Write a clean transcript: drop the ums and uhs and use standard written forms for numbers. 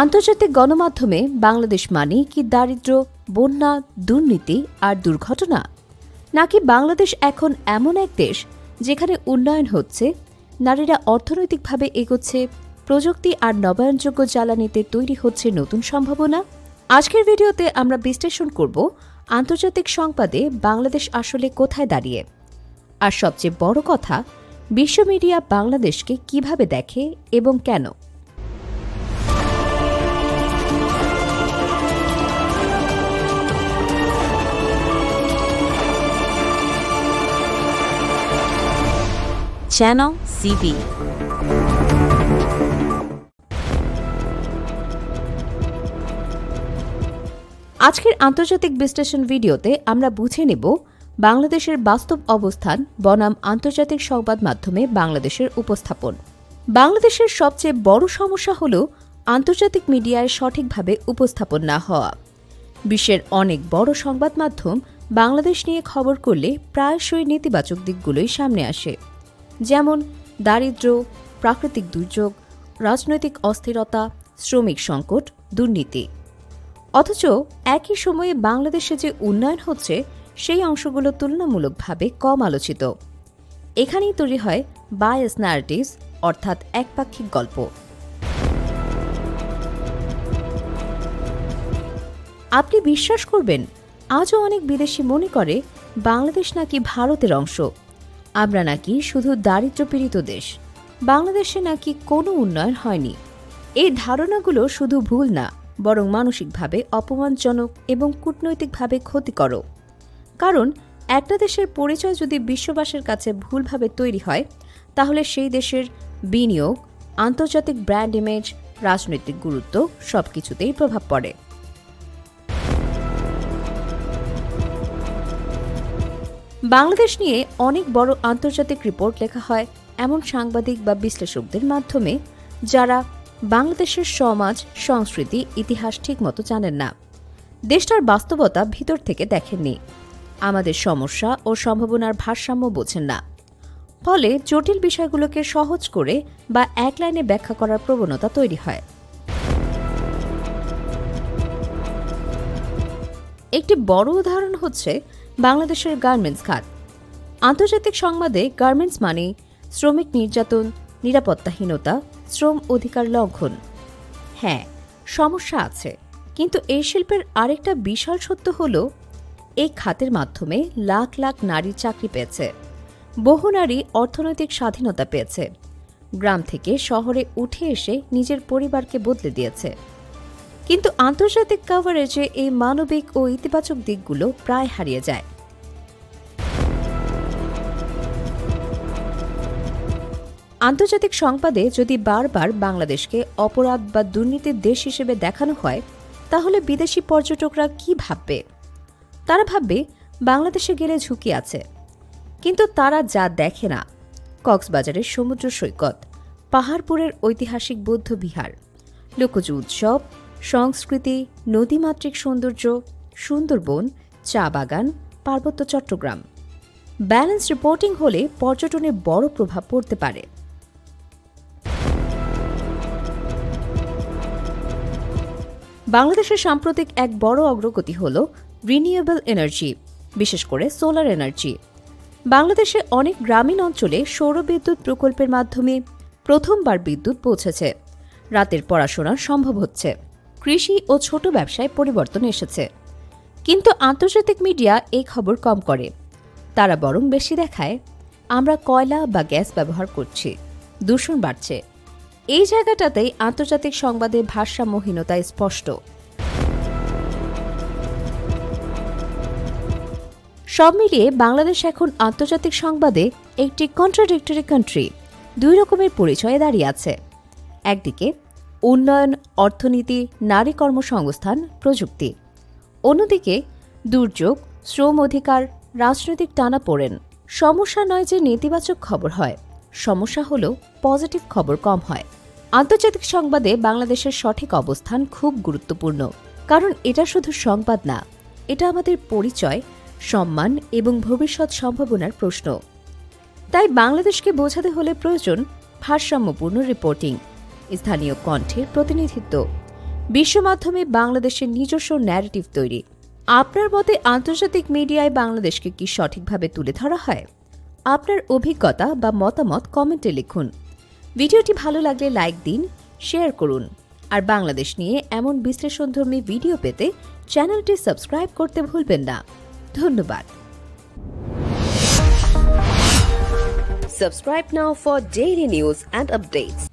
আন্তর্জাতিক গণমাধ্যমে বাংলাদেশ মানে কি দারিদ্র্য, বন্যা, দুর্নীতি আর দুর্ঘটনা, নাকি বাংলাদেশ এখন এমন এক দেশ যেখানে উন্নয়ন হচ্ছে, নারীরা অর্থনৈতিকভাবে এগোচ্ছে, প্রযুক্তি আর নবায়নযোগ্য জ্বালানিতে তৈরি হচ্ছে নতুন সম্ভাবনা? আজকের ভিডিওতে আমরা বিশ্লেষণ করব আন্তর্জাতিক সংবাদে বাংলাদেশ আসলে কোথায় দাঁড়িয়ে, আর সবচেয়ে বড় কথা, বিশ্ব মিডিয়া বাংলাদেশকে কিভাবে দেখে এবং কেন। Channel CB আজকের আন্তর্জাতিক বিশ্লেষণ ভিডিওতে আমরা বুঝে নেব বাংলাদেশের বাস্তব অবস্থান বনাম আন্তর্জাতিক সংবাদ মাধ্যমে বাংলাদেশের উপস্থাপন। বাংলাদেশের সবচেয়ে বড় সমস্যা হল আন্তর্জাতিক মিডিয়ায় সঠিকভাবে উপস্থাপন না হওয়া। বিশ্বের অনেক বড় সংবাদ মাধ্যম বাংলাদেশ নিয়ে খবর করলে প্রায়শই নেতিবাচক দিকগুলোই সামনে আসে, যেমন দারিদ্র্য, প্রাকৃতিক দুর্যোগ, রাজনৈতিক অস্থিরতা, শ্রমিক সংকট, দুর্নীতি। অথচ একই সময়ে বাংলাদেশে যে উন্নয়ন হচ্ছে সেই অংশগুলো তুলনামূলকভাবে কম আলোচিত। এখানেই তৈরি হয় বায়াস ন্যারেটিভস, অর্থাৎ একপাক্ষিক গল্প। আপনি বিশ্বাস করবেন, আজও অনেক বিদেশি মনে করে বাংলাদেশ নাকি ভারতের অংশ, আমরা নাকি শুধু দারিদ্র্যপীড়িত দেশ, বাংলাদেশে নাকি কোনো উন্নয়ন হয়নি। এই ধারণাগুলো শুধু ভুল না, বরং মানসিকভাবে অপমানজনক এবং কূটনৈতিকভাবে ক্ষতিকর। কারণ একটা দেশের পরিচয় যদি বিশ্ববাসীর কাছে ভুলভাবে তৈরি হয়, তাহলে সেই দেশের বিনিয়োগ, আন্তর্জাতিক ব্র্যান্ড ইমেজ, রাজনৈতিক গুরুত্ব সবকিছুতেই প্রভাব পড়ে। বাংলাদেশ নিয়ে অনেক বড় আন্তর্জাতিক রিপোর্ট লেখা হয় এমন সাংবাদিক বা বিশ্লেষকদের মাধ্যমে, যারা বাংলাদেশের সমাজ, সংস্কৃতি, ইতিহাস ঠিকমতো জানেন না, দেশটার বাস্তবতা ভিতর থেকে দেখেননি, আমাদের সমস্যা ও সম্ভাবনার ভারসাম্য বোঝেন না। ফলে জটিল বিষয়গুলোকে সহজ করে বা এক লাইনে ব্যাখ্যা করার প্রবণতা তৈরি হয়। একটি বড় উদাহরণ হচ্ছে বাংলাদেশের গার্মেন্টস খাত। আন্তর্জাতিক সংবাদে গার্মেন্টস মানে শ্রমিক নির্যাতন, নিরাপত্তাহীনতা, শ্রম অধিকার লঙ্ঘন। হ্যাঁ, সমস্যা আছে, কিন্তু এই শিল্পের আরেকটা বিশাল সত্য হল এই খাতের মাধ্যমে লাখ লাখ নারী চাকরি পেয়েছে, বহু নারী অর্থনৈতিক স্বাধীনতা পেয়েছে, গ্রাম থেকে শহরে উঠে এসে নিজের পরিবারকে বদলে দিয়েছে। কিন্তু আন্তর্জাতিক কভারেজে এই মানবিক ও ইতিবাচক দিকগুলো প্রায় হারিয়ে যায়। আন্তর্জাতিক সংবাদে যদি বারবার বাংলাদেশকে অপরাধ বা দুর্নীতির দেশ হিসেবে দেখানো হয়, তাহলে বিদেশি পর্যটকরা কি ভাববে? তারা ভাববে বাংলাদেশে গেলে ঝুঁকি আছে। কিন্তু তারা যা দেখে না, কক্সবাজারের সমুদ্র সৈকত, পাহাড়পুরের ঐতিহাসিক বৌদ্ধ বিহার, লোকজ উৎসব, সংস্কৃতি, নদীমাতৃক সৌন্দর্য, সুন্দরবন, চা বাগান, পার্বত্য চট্টগ্রাম। ব্যালেন্স রিপোর্টিং হলে পর্যটনে বড় প্রভাব পড়তে পারে। বাংলাদেশের সাম্প্রতিক এক বড় অগ্রগতি হল রিনিউয়েবল এনার্জি, বিশেষ করে সোলার এনার্জি। বাংলাদেশে অনেক গ্রামীণ অঞ্চলে সৌরবিদ্যুৎ প্রকল্পের মাধ্যমে প্রথমবার বিদ্যুৎ পৌঁছেছে, রাতের পড়াশোনা সম্ভব হচ্ছে, কৃষি ও ছোট ব্যবসায় পরিবর্তন এসেছে। কিন্তু আন্তর্জাতিক মিডিয়া এই খবর কম করে। তারা বরং বেশি দেখায় আমরা কয়লা বা গ্যাস ব্যবহার করছি, দূষণ বাড়ছে। এই জায়গাটাতেই আন্তর্জাতিক সংবাদে ভারসাম্যহীনতা স্পষ্ট। সব মিলিয়ে বাংলাদেশ এখন আন্তর্জাতিক সংবাদে একটি কন্ট্রাডিক্টরি কান্ট্রি, দুই রকমের পরিচয়ে দাঁড়িয়ে আছে। একদিকে উন্নয়ন, অর্থনীতি, নারী কর্মসংস্থান, প্রযুক্তি; অন্যদিকে দুর্যোগ, শ্রম অধিকার, রাজনৈতিক টানাপোড়েন। সমস্যা নয় যে নেতিবাচক খবর হয়, সমস্যা হল পজিটিভ খবর কম হয়। আন্তর্জাতিক সংবাদে বাংলাদেশের সঠিক অবস্থান খুব গুরুত্বপূর্ণ, কারণ এটা শুধু সংবাদ না, এটা আমাদের পরিচয়, সম্মান এবং ভবিষ্যৎ সম্ভাবনার প্রশ্ন। তাই বাংলাদেশকে বোঝাতে হলে প্রয়োজন ভারসাম্যপূর্ণ রিপোর্টিং, স্থানীয় কণ্ঠের প্রতিনিধিত্ব বিশ্বমাধ্যমে বাংলাদেশের নিজস্ব ন্যারেটিভ তৈরি। আপনার মতে আন্তর্জাতিক মিডিয়ায় বাংলাদেশকে কি সঠিকভাবে তুলে ধরা হয়? আপনার অভিজ্ঞতা বা মতামত কমেন্টে লিখুন। ভিডিওটি ভালো লাগলে লাইক দিন, শেয়ার করুন। আর বাংলাদেশ নিয়ে এমন বিশ্লেষণধর্মী ভিডিও পেতে চ্যানেলটি সাবস্ক্রাইব করতে ভুলবেন না। ধন্যবাদ। Subscribe now for daily news and updates.